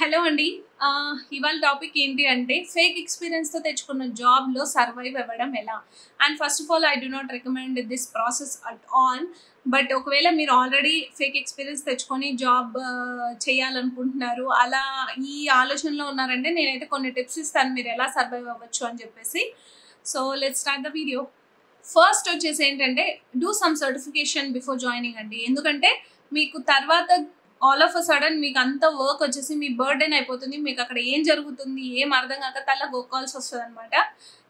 Hello అండి. ఇవాళ topic ఏంటి అంటే ఫేక్ ఎక్స్‌పీరియన్స్‌తో తెచ్చుకున్న జాబ్‌లో సర్వైవ్ అవ్వడం ఎలా? And first of all I do not recommend this process at all. But ఒకవేళ మీరు ఆల్రెడీ ఫేక్ ఎక్స్‌పీరియన్స్ తెచ్చుకొని జాబ్ చేయాలనుకుంటున్నారు. అలా ఈ ఆలోచనలో ఉన్నారంటే నేనైతే కొన్ని టిప్స్ ఇస్తాను మీరు ఎలా సర్వైవ్ అవ్వచ్చు అని చెప్పేసి. So let's start the video. First వచ్చేసి ఏంటంటే do some certification before joining అండి. ఎందుకంటే మీకు తర్వాత ఆల్ ఆఫ్ అ సడన్ మీకు అంత వర్క్ వచ్చేసి మీ బర్డెన్ అయిపోతుంది. మీకు అక్కడ ఏం జరుగుతుంది ఏం అర్థం కాక తల గొక్కాల్సి వస్తుంది అనమాట.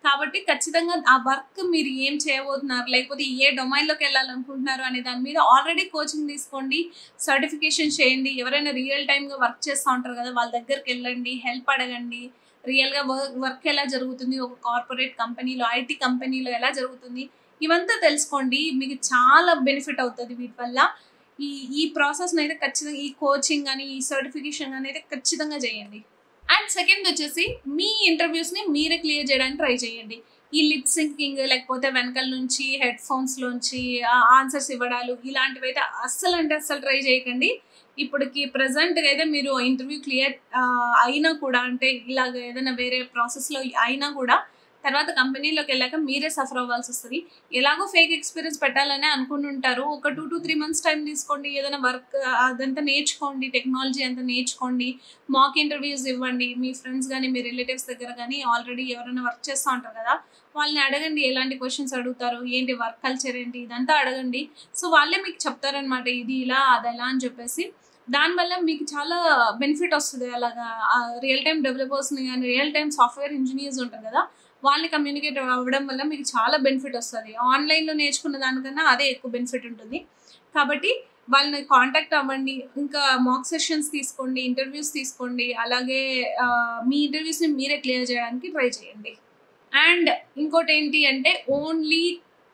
కాబట్టి ఖచ్చితంగా ఆ వర్క్ మీరు ఏం చేయబోతున్నారు, లేకపోతే ఏ డొమైన్లోకి వెళ్ళాలనుకుంటున్నారు అనే దాని మీద ఆల్రెడీ కోచింగ్ తీసుకోండి, సర్టిఫికేషన్ చేయండి. ఎవరైనా రియల్ టైమ్గా వర్క్ చేస్తూ ఉంటారు కదా, వాళ్ళ దగ్గరికి వెళ్ళండి, హెల్ప్ అడగండి. రియల్గా వర్క్ ఎలా జరుగుతుంది, ఒక కార్పొరేట్ కంపెనీలో ఐటీ కంపెనీలో ఎలా జరుగుతుంది, ఇవంతా తెలుసుకోండి. మీకు చాలా బెనిఫిట్ అవుతుంది వీటి వల్ల. ఈ ప్రాసెస్ని అయితే ఖచ్చితంగా ఈ కోచింగ్ కానీ ఈ సర్టిఫికేషన్ కానీ అయితే ఖచ్చితంగా చేయండి. అండ్ సెకండ్ వచ్చేసి మీ ఇంటర్వ్యూస్ని మీరే క్లియర్ చేయడానికి ట్రై చేయండి. ఈ లిప్ సింకింగ్ లేకపోతే వెనకాల నుంచి హెడ్ ఫోన్స్లోంచి ఆన్సర్స్ ఇవ్వడాలు ఇలాంటివి అయితే అస్సలు ట్రై చేయకండి. ఇప్పటికి ప్రజెంట్గా అయితే మీరు ఇంటర్వ్యూ క్లియర్ అయినా కూడా, అంటే ఇలాగ ఏదైనా వేరే ప్రాసెస్లో అయినా కూడా తర్వాత కంపెనీలోకి వెళ్ళాక మీరే సఫర్ అవ్వాల్సి వస్తుంది. ఎలాగో ఫేక్ ఎక్స్పీరియన్స్ పెట్టాలనే అనుకుంటుంటారు. ఒక 2 to 3 months టైం తీసుకోండి, ఏదైనా వర్క్ అదంతా నేర్చుకోండి, టెక్నాలజీ అంతా నేర్చుకోండి, మాక్ ఇంటర్వ్యూస్ ఇవ్వండి. మీ ఫ్రెండ్స్ కానీ మీ రిలేటివ్స్ దగ్గర కానీ ఆల్రెడీ ఎవరైనా వర్క్ చేస్తూ ఉంటారు కదా, వాళ్ళని అడగండి ఎలాంటి క్వశ్చన్స్ అడుగుతారు, ఏంటి వర్క్ కల్చర్ ఏంటి, ఇదంతా అడగండి. సో వాళ్ళే మీకు చెప్తారనమాట ఇది ఇలా అదెలా అని చెప్పేసి. దానివల్ల మీకు చాలా బెనిఫిట్ వస్తుంది. అలాగా రియల్ టైమ్ డెవలపర్స్ని కానీ రియల్ టైమ్ సాఫ్ట్వేర్ ఇంజనీర్స్ ఉంటారు కదా, వాళ్ళని కమ్యూనికేట్ అవ్వడం వల్ల మీకు చాలా బెనిఫిట్ వస్తుంది. ఆన్లైన్లో నేర్చుకున్న దానికన్నా అదే ఎక్కువ బెనిఫిట్ ఉంటుంది. కాబట్టి వాళ్ళని కాంటాక్ట్ అవ్వండి, ఇంకా మాక్ సెషన్స్ తీసుకోండి, ఇంటర్వ్యూస్ తీసుకోండి. అలాగే మీ ఇంటర్వ్యూస్ని మీరే క్లియర్ చేయడానికి ట్రై చేయండి. అండ్ ఇంకోటి ఏంటి అంటే ఓన్లీ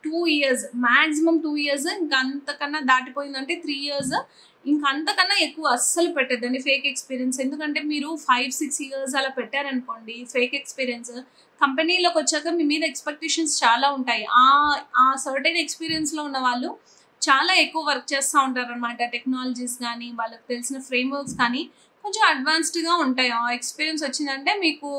2 years, మ్యాక్సిమం 2 years, ఇంకా అంతకన్నా దాటిపోయిందంటే 3 years, ఇంకా అంతకన్నా ఎక్కువ అస్సలు పెట్టద్దండి ఫేక్ ఎక్స్పీరియన్స్. ఎందుకంటే మీరు 5-6 years అలా పెట్టారనుకోండి ఫేక్ ఎక్స్పీరియన్స్, కంపెనీలోకి వచ్చాక మీ మీద ఎక్స్పెక్టేషన్స్ చాలా ఉంటాయి. ఆ సర్టెన్ ఎక్స్పీరియన్స్లో ఉన్న వాళ్ళు చాలా ఎక్కువ వర్క్ చేస్తూ ఉంటారు అనమాట. టెక్నాలజీస్ కానీ వాళ్ళకి తెలిసిన ఫ్రేమ్వర్క్స్ కానీ కొంచెం అడ్వాన్స్డ్గా ఉంటాయి. ఆ ఎక్స్పీరియన్స్ వచ్చిందంటే మీకు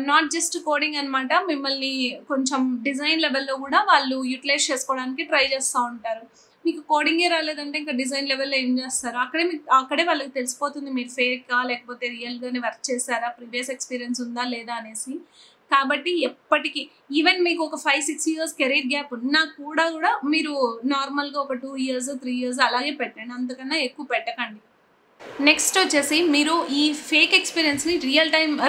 నాట్ జస్ట్ కోడింగ్ అనమాట, మిమ్మల్ని కొంచెం డిజైన్ లెవెల్లో కూడా వాళ్ళు యూటిలైజ్ చేసుకోవడానికి ట్రై చేస్తూ ఉంటారు. మీకు కోడింగే రాలేదంటే ఇంకా డిజైన్ లెవెల్లో ఏం చేస్తారు, అక్కడే వాళ్ళకి తెలిసిపోతుంది మీరు ఫేకా లేకపోతే రియల్గానే వర్క్ చేశారా, ప్రీవియస్ ఎక్స్పీరియన్స్ ఉందా లేదా అనేసి. కాబట్టి ఎప్పటికీ ఈవెన్ మీకు ఒక 5-6 years కెరీర్ గ్యాప్ ఉన్నా కూడా మీరు నార్మల్గా ఒక 2 years 3 years అలాగే పెట్టండి, అంతకన్నా ఎక్కువ పెట్టకండి. నెక్స్ట్ వచ్చేసి మీరు ఈ ఫేక్ ఎక్స్పీరియన్స్ని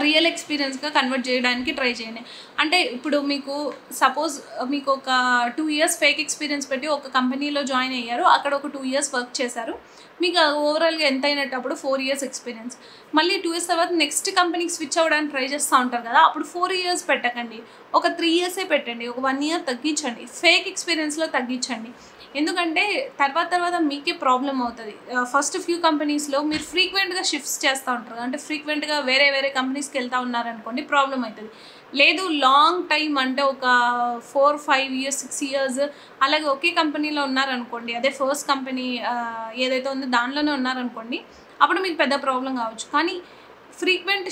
రియల్ ఎక్స్పీరియన్స్గా కన్వర్ట్ చేయడానికి ట్రై చేయండి. అంటే ఇప్పుడు మీకు సపోజ్ మీకు ఒక 2 years ఫేక్ ఎక్స్పీరియన్స్ పెట్టి ఒక కంపెనీలో జాయిన్ అయ్యారు, అక్కడ ఒక 2 years వర్క్ చేశారు, మీకు ఓవరాల్గా ఎంత అయినప్పుడు 4 years ఎక్స్పీరియన్స్. మళ్ళీ 2 years తర్వాత నెక్స్ట్ కంపెనీకి స్విచ్ అవ్వడానికి ట్రై చేస్తూ ఉంటారు కదా, అప్పుడు 4 years పెట్టకండి, ఒక 3 years పెట్టండి, ఒక 1 year తగ్గించండి, ఫేక్ ఎక్స్పీరియన్స్లో తగ్గించండి. ఎందుకంటే తర్వాత మీకే ప్రాబ్లం అవుతుంది. ఫస్ట్ ఫ్యూ కంపెనీస్లో మీరు ఫ్రీక్వెంట్గా షిఫ్ట్స్ చేస్తూ ఉంటారు, అంటే ఫ్రీక్వెంట్గా వేరే కంపెనీస్కి వెళ్తూ ఉన్నారనుకోండి ప్రాబ్లం అవుతుంది. లేదు లాంగ్ టైం అంటే ఒక 4-5 years 6 years అలాగే ఒకే కంపెనీలో ఉన్నారనుకోండి, అదే ఫస్ట్ కంపెనీ ఏదైతే ఉందో దానిలోనే ఉన్నారనుకోండి, అప్పుడు మీకు పెద్ద ప్రాబ్లం కావచ్చు. కానీ ఫ్రీక్వెంట్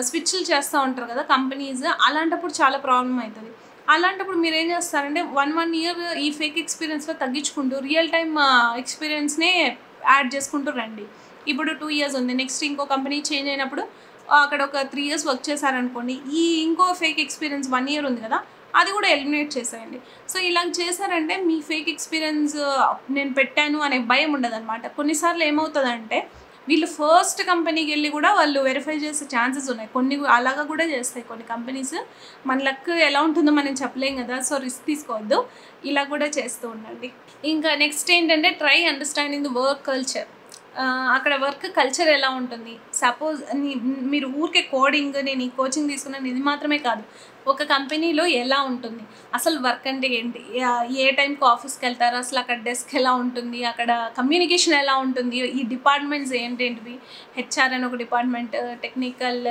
స్విచ్లు చేస్తూ ఉంటారు కదా కంపెనీస్, అలాంటప్పుడు చాలా ప్రాబ్లం అవుతుంది. అలాంటప్పుడు మీరు ఏం చేస్తారంటే 1 year ఈ ఫేక్ ఎక్స్పీరియన్స్లో తగ్గించుకుంటూ రియల్ టైమ్ ఎక్స్పీరియన్స్నే యాడ్ చేసుకుంటూ రండి. ఇప్పుడు 2 years ఉంది, నెక్స్ట్ ఇంకో కంపెనీ చేంజ్ అయినప్పుడు అక్కడ ఒక 3 years వర్క్ చేశారనుకోండి, ఈ ఇంకో ఫేక్ ఎక్స్పీరియన్స్ 1 year ఉంది కదా, అది కూడా ఎలిమినేట్ చేసేయండి. సో ఇలా చేశారంటే మీ ఫేక్ ఎక్స్పీరియన్స్ నేను పెట్టాను అనే భయం ఉండదు అనమాట. కొన్నిసార్లు ఏమవుతుందంటే వీళ్ళు ఫస్ట్ కంపెనీకి వెళ్ళి కూడా వాళ్ళు వెరిఫై చేసే ఛాన్సెస్ ఉన్నాయి, కొన్ని అలాగా కూడా చేస్తాయి కొన్ని కంపెనీస్. మన లక్ ఎలా ఉంటుందో మనం చెప్పలేం కదా, సో రిస్క్ తీసుకోవద్దు, ఇలా కూడా చేస్తూ ఉండండి. ఇంకా నెక్స్ట్ ఏంటంటే try understanding the work culture. అక్కడ వర్క్ కల్చర్ ఎలా ఉంటుంది. సపోజ్ మీరు ఊరికే కోడింగ్ నేను ఈ కోచింగ్ తీసుకున్నాను ఇది మాత్రమే కాదు, ఒక కంపెనీలో ఎలా ఉంటుంది, అసలు వర్క్ అంటే ఏంటి, ఏ టైంకి ఆఫీస్కి వెళ్తారు, అసలు అక్కడ డెస్క్ ఎలా ఉంటుంది, అక్కడ కమ్యూనికేషన్ ఎలా ఉంటుంది, ఈ డిపార్ట్మెంట్స్ ఏంటేంటివి, హెచ్ఆర్ అని ఒక డిపార్ట్మెంట్, టెక్నికల్,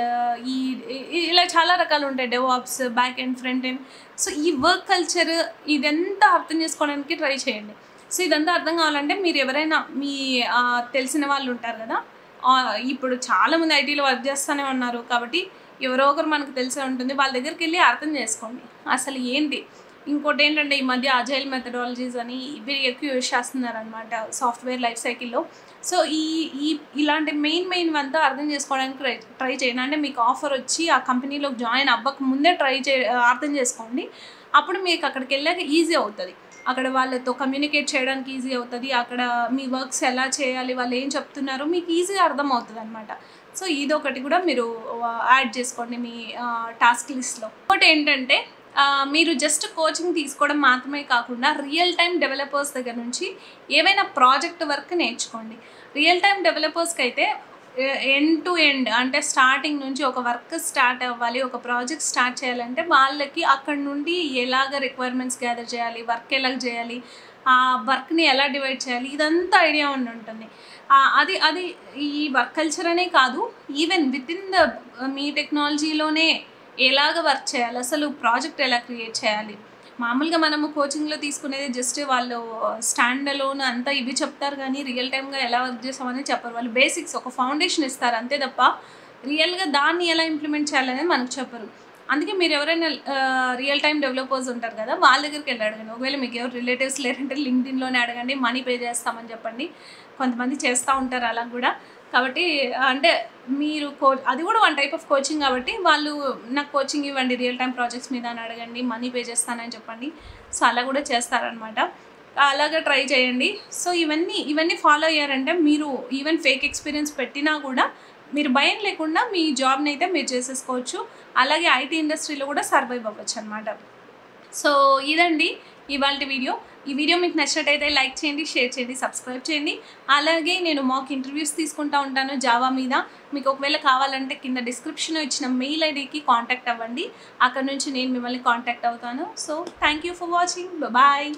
ఇలా చాలా రకాలు ఉంటాయి, DevOps, back end, front end. So ఈ వర్క్ కల్చర్ ఇదంతా అర్థం చేసుకోవడానికి ట్రై చేయండి. సో ఇదంతా అర్థం కావాలంటే మీరు ఎవరైనా మీ తెలిసిన వాళ్ళు ఉంటారు కదా, ఇప్పుడు చాలామంది ఐటీలో వర్క్ చేస్తూనే ఉన్నారు కాబట్టి ఎవరో ఒకరు మనకు తెలిసే ఉంటుంది. వాళ్ళ దగ్గరికి వెళ్ళి అర్థం చేసుకోండి అసలు ఏంటి. ఇంకోటి ఏంటంటే ఈ మధ్య అజైల్ మెథడాలజీస్ అని ఇవి ఎక్కువ యూజ్ చేస్తున్నారనమాట సాఫ్ట్వేర్ లైఫ్ సైకిల్లో. సో ఇలాంటి మెయిన్ అంతా అర్థం చేసుకోవడానికి ట్రై చేయండి. అంటే మీకు ఆఫర్ వచ్చి ఆ కంపెనీలోకి జాయిన్ అవ్వక ముందే అర్థం చేసుకోండి. అప్పుడు మీకు అక్కడికి వెళ్ళాక ఈజీ అవుతుంది. అక్కడ వాళ్ళతో కమ్యూనికేట్ చేయడానికి ఈజీ అవుతుంది. అక్కడ మీ వర్క్స్ ఎలా చేయాలి, వాళ్ళు ఏం చెప్తున్నారో మీకు ఈజీగా అర్థమవుతుంది అనమాట. సో ఇదొకటి కూడా మీరు యాడ్ చేసుకోండి మీ టాస్క్ లిస్ట్లో. ఇంకోటి ఏంటంటే మీరు జస్ట్ కోచింగ్ తీసుకోవడం మాత్రమే కాకుండా రియల్ టైం డెవలపర్స్ దగ్గర నుంచి ఏవైనా ప్రాజెక్ట్ వర్క్ నేర్చుకోండి. రియల్ టైం డెవలపర్స్కి అయితే ఎండ్ టు ఎండ్ అంటే స్టార్టింగ్ నుంచి ఒక వర్క్ స్టార్ట్ అవ్వాలి, ఒక ప్రాజెక్ట్ స్టార్ట్ చేయాలంటే వాళ్ళకి అక్కడ నుండి ఎలాగ రిక్వైర్మెంట్స్ గ్యాదర్ చేయాలి, వర్క్ ఎలా చేయాలి, ఆ వర్క్ని ఎలా డివైడ్ చేయాలి, ఇదంతా ఐడియా ఉంటుంది. అది ఈ వర్క్ కల్చర్ అనే కాదు, ఈవెన్ విత్ ఇన్ మీ టెక్నాలజీలోనే ఎలాగ వర్క్ చేయాలి, అసలు ప్రాజెక్ట్ ఎలా క్రియేట్ చేయాలి. మామూలుగా మనము కోచింగ్లో తీసుకునేది జస్ట్ వాళ్ళు స్టాండ్ అలోన్ అంతా ఇవి చెప్తారు కానీ రియల్ టైమ్గా ఎలా వర్క్ చేస్తామని చెప్పరు. వాళ్ళు బేసిక్స్ ఒక ఫౌండేషన్ ఇస్తారు అంతే తప్ప రియల్గా దాన్ని ఎలా ఇంప్లిమెంట్ చేయాలనేది మనకు చెప్పరు. అందుకే మీరు ఎవరైనా రియల్ టైం డెవలపర్స్ ఉంటారు కదా, వాళ్ళ దగ్గరికి వెళ్ళి అడగండి. ఒకవేళ మీకు ఎవరు రిలేటివ్స్ లేరంటే లింక్డ్ఇన్లోనే అడగండి, మనీ పే చేస్తామని చెప్పండి. కొంతమంది చేస్తూ ఉంటారు అలా కూడా. కాబట్టి అంటే మీరు అది కూడా వన్ టైప్ ఆఫ్ కోచింగ్ కాబట్టి వాళ్ళు నాకు కోచింగ్ ఇవ్వండి రియల్ టైం ప్రాజెక్ట్స్ మీద అని అడగండి, మనీ పే చేస్తానని చెప్పండి. సో అలా కూడా చేస్తారనమాట. అలాగా ట్రై చేయండి. సో ఇవన్నీ ఫాలో అయ్యారంటే మీరు ఈవెన్ ఫేక్ ఎక్స్పీరియన్స్ పెట్టినా కూడా మీరు భయం లేకుండా మీ జాబ్ని అయితే మీరు చేసేసుకోవచ్చు. అలాగే ఐటీ ఇండస్ట్రీలో కూడా సర్వైవ్ అవ్వచ్చు అనమాట. సో ఇదండి ఇవాళ వీడియో. ఈ వీడియో మీకు నచ్చినట్టయితే లైక్ చేయండి, షేర్ చేయండి, సబ్స్క్రైబ్ చేయండి. అలాగే నేను మాక్ ఇంటర్వ్యూస్ తీసుకుంటూ ఉంటాను జావా మీద. మీకు ఒకవేళ కావాలంటే కింద డిస్క్రిప్షన్లో ఇచ్చిన మెయిల్ ఐడికి కాంటాక్ట్ అవ్వండి. అక్కడ నుంచి నేను మిమ్మల్ని కాంటాక్ట్ అవుతాను. So thank you for watching. Bye.